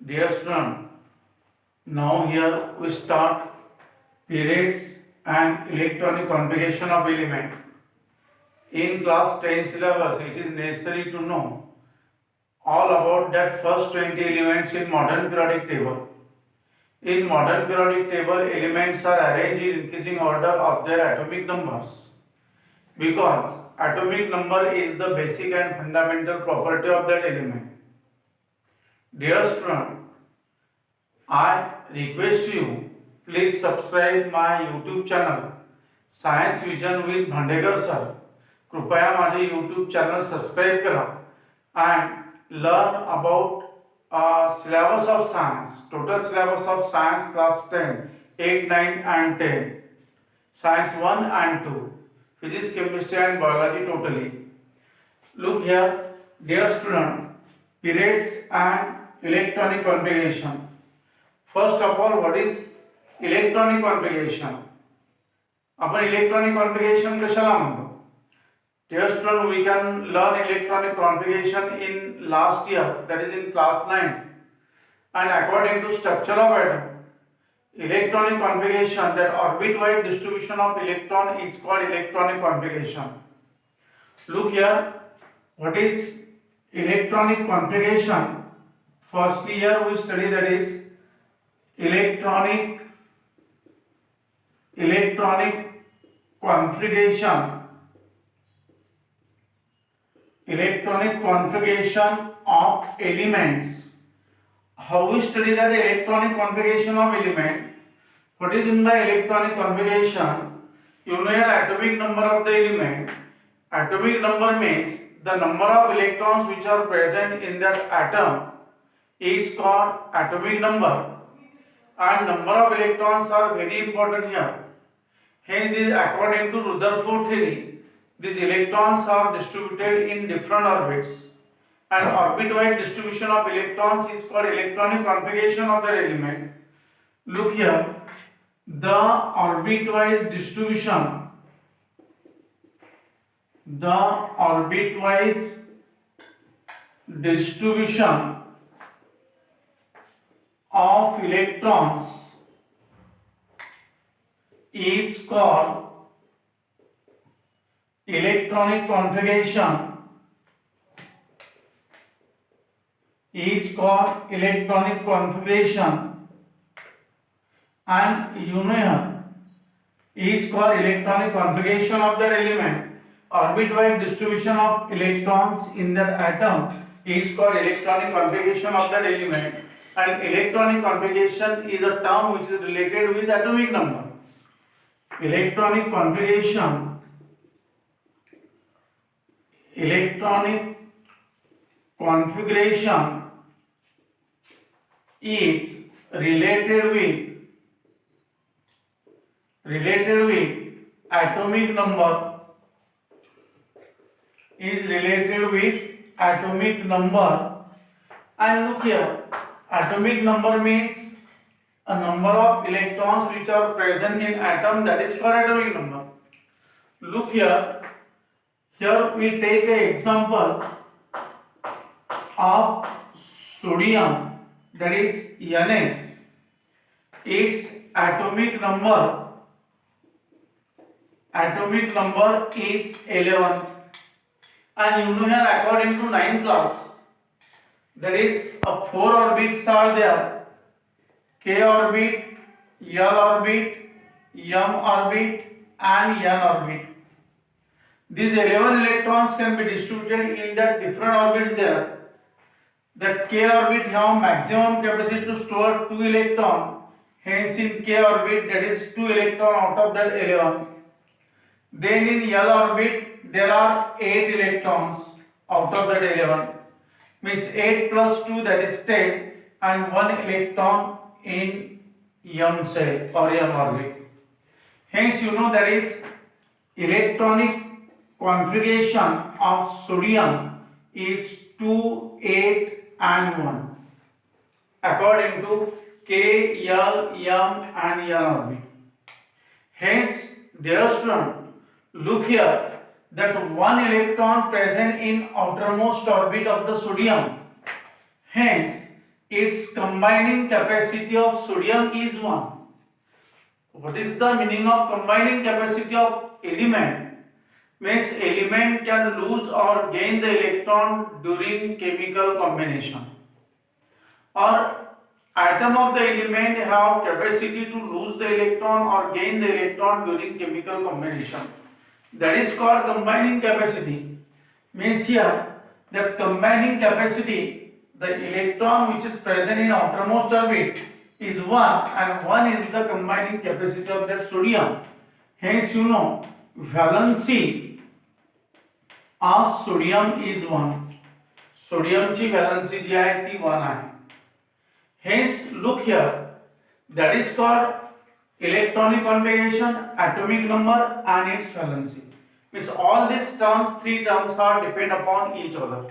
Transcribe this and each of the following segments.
Dear student, now here we start periods and electronic configuration of element. In class 10 syllabus, it is necessary to know all about that first 20 elements in modern periodic table. In modern periodic table, elements are arranged in increasing order of their atomic numbers because atomic number is the basic and fundamental property of that element. Dear student, I request you, please subscribe my YouTube channel science vision with Bhandekar sir. कृपया माझे YouTube channel subscribe करा and learn about syllabus of science, total syllabus of science class 10, 8, 9 and 10, science 1 and 2, physics, chemistry and biology totally. Look here, dear student, periods and electronic configuration. First of all, what is electronic configuration? आपण electronic configuration कशाला म्हणतो? Dear student, we can learn electronic configuration in last year, that is in class 9, and according to structure of atom, electronic configuration, that orbit-wise distribution of electron is called electronic configuration. Look here, what is electronic configuration? Firstly here we study that is electronic configuration of elements. How we study that electronic configuration of element? What is in the electronic configuration? You know your atomic number of the element. Atomic number means the number of electrons which are present in that atom is called atomic number, and number of electrons are very important here. Hence, this according to Rutherford theory, these electrons are distributed in different orbits, and orbit-wise distribution of electrons is called electronic configuration of the element. Look here, the orbit-wise distribution of electrons is called electronic configuration, and you know is called electronic configuration of that element. Orbit-wise distribution of electrons in that atom is called electronic configuration of that element, and electronic configuration is a term which is related with atomic number. Electronic configuration is related with atomic number, and look here, atomic number means a number of electrons which are present in atom, that is called atomic number. Look here we take an example of sodium, that is Na. Its atomic number is 11, and you know here according to 9th class, that is 4 orbits are there: k orbit, l orbit, m orbit and n orbit. These 11 electrons can be distributed in the different orbits there. That k orbit have maximum capacity to store 2 electron. Hence in k orbit, that is 2 electron out of that 11. Then in l orbit there are 8 electrons out of that 11. Means 8 plus 2, that is 10, and 1 electron in m cell or m orbit. Hence you know that is electronic configuration of sodium is 2, 8 and 1 according to K, L, M and N orbit. Hence, dear student, look here that 1 electron present in outermost orbit of the sodium. Hence, its combining capacity of sodium is 1. What is the meaning of combining capacity of element? Means element can lose or gain the electron during chemical combination, or atom of the element have capacity to lose the electron or gain the electron during chemical combination. That is called combining capacity. Means here that combining capacity, the electron which is present in outermost orbit is 1, and 1 is the combining capacity of that sodium. Hence you know valency of sodium is 1. सोडियमची valency जी आहे ती 1 आहे. Hence look here, that is called electronic configuration, atomic number and its valency. Means all these terms, three terms are depend upon each other,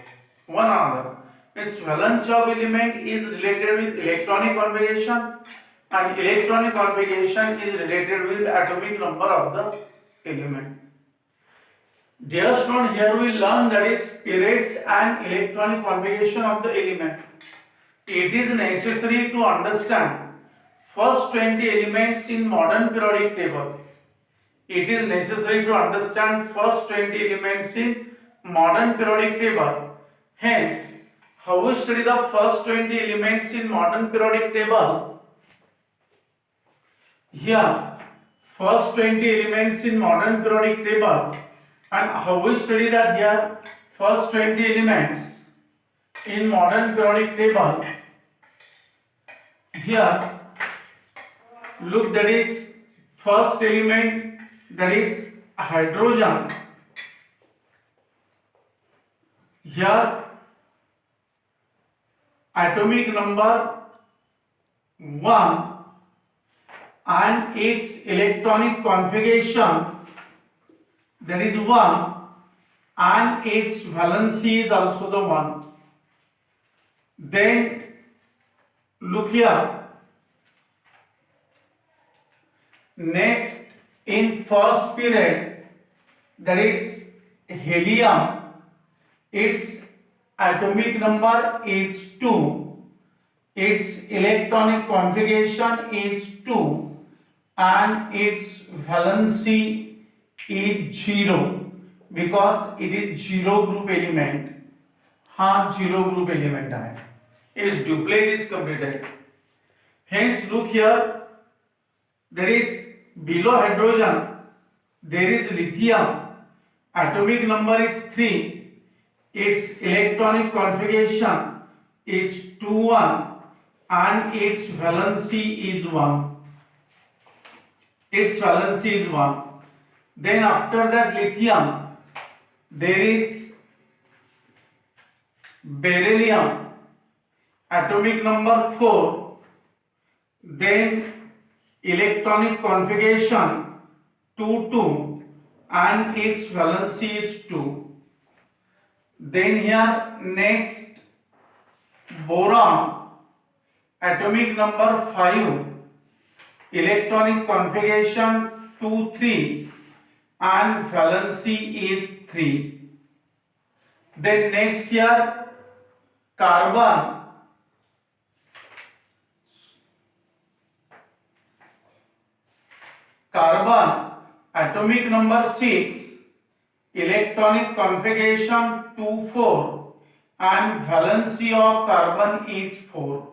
one another. Means valence of element is related with electronic configuration, and electronic configuration is related with atomic number of the element. Dear student, here we learn that is periods and electronic configuration of the element. It is necessary to understand first 20 elements in modern periodic table. It is necessary to understand first 20 elements in modern periodic table. Hence, how we study the first 20 elements in modern periodic table? Here, first 20 elements in modern periodic table, and how we study that here? First 20 elements in modern periodic table. Here, look, that is first element, that is hydrogen. Here atomic number 1 and its electronic configuration, that is 1, and its valency is also the 1. Then look here, next in first period, that is helium, its atomic number is 2, its electronic configuration is 2, and its valency is 0, because it is zero group element. हाँ zero group element है. Its duplet is completed. Hence look here, there is below hydrogen there is lithium, atomic number is 3, its electronic configuration is 2,1, and its valency is 1. Its valency is 1. Then after that lithium there is beryllium, atomic number 4, then electronic configuration 2,2, and its valency is 2. Then here next boron, atomic number 5, electronic configuration 2,3, and valency is 3. Then next here carbon, atomic number 6, electronic configuration 2,4, and valency of carbon is 4.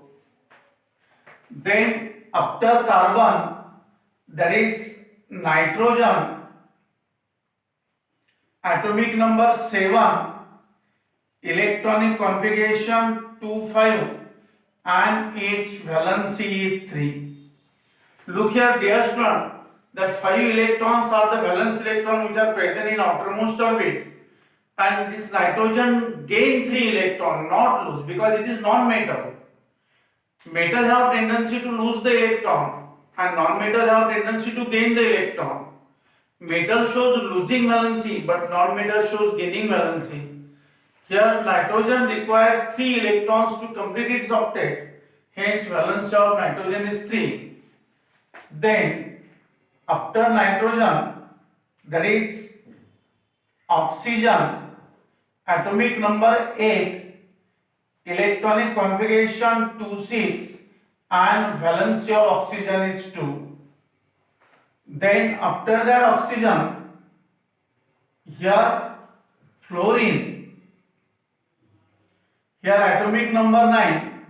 Then after carbon that is nitrogen, atomic number 7, electronic configuration 2,5, and its valency is 3. Look here dear student, that 5 electrons are the valence electron which are present in outermost orbit, and this nitrogen gain 3 electron, not lose, because it is non-metal. Metal have tendency to lose the electron, and non-metal have tendency to gain the electron. Metal shows losing valency, but non-metal shows gaining valency. Here nitrogen requires 3 electrons to complete its octet. Hence valence of nitrogen is 3. Then after nitrogen there is oxygen, atomic number 8, electronic configuration 2,6 and valency of oxygen is 2. Then after that oxygen, here fluorine, here atomic number 9,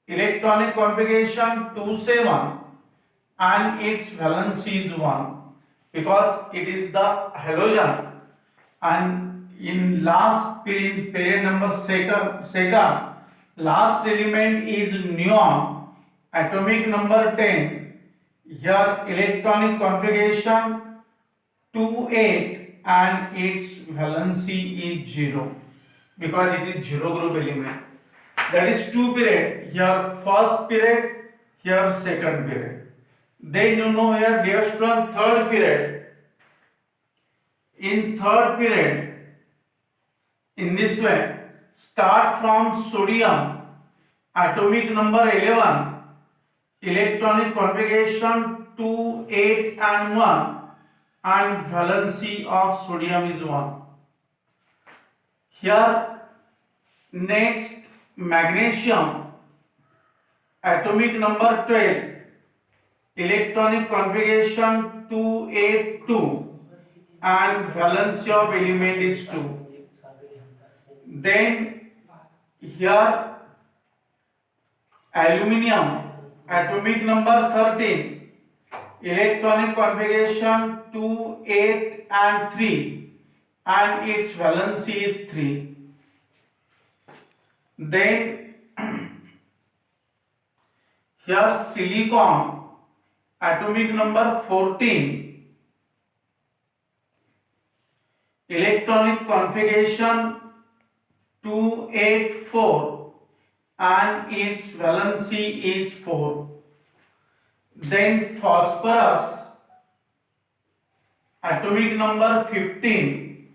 electronic configuration 2,7 and its valency is 1 because it is the halogen. And in last period number second, last element is neon, atomic number 10. Here electronic configuration 2,8 and its valency is 0 because it is 0 group element. That is 2 period. Here first period, here second period. Then you know here dear student third period. In third period, in this way, start from sodium, atomic number 11, electronic configuration 2, 8 and 1 and valency of sodium is 1. Here next magnesium, atomic number 12, electronic configuration 2, 8, 2 and valency of element is 2. Then here aluminium, atomic number 13, electronic configuration 2, 8 and 3 and its valency is 3. Then here silicon, atomic number 14, electronic configuration 284 and its valency is 4. Then phosphorus, atomic number 15,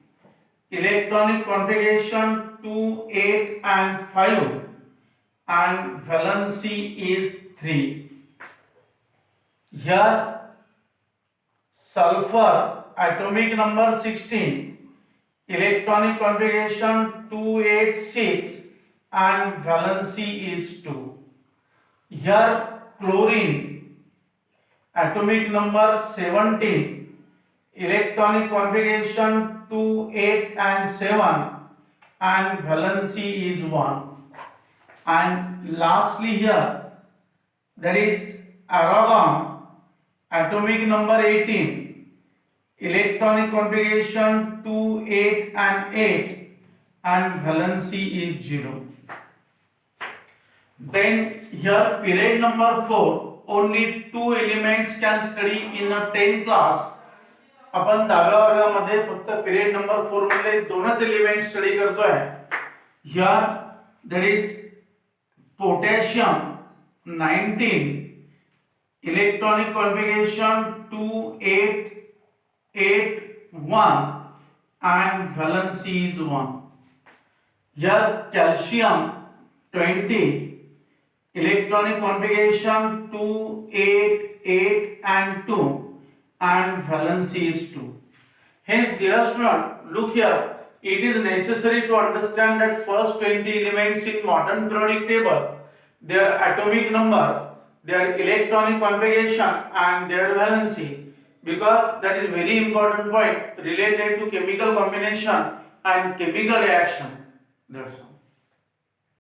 electronic configuration 2, 8 and 5 and valency is 3. Here sulfur, atomic number 16, electronic configuration 286 and valency is 2. Here chlorine, atomic number 17, electronic configuration 2, 8 and 7 and valency is 1. And lastly here, that is argon, atomic number 18, electronic configuration 2, 8 and 8 and valency is 0. Then here period number 4, only 2 elements can study in a 10th class. आपण 10व्या वर्गामध्ये फक्त period number 4 मध्ये दोनच element study करतोय. Here that is potassium 19, electronic configuration 2, 8, 8, 1 and valency is 1. Here calcium 20, electronic configuration 2, 8, 8 and 2 and valency is 2. Hence dear student, look here, it is necessary to understand that first 20 elements in modern periodic table, their atomic number, their electronic configuration and their valency, because that is very important point related to chemical combination and chemical reaction. That's all.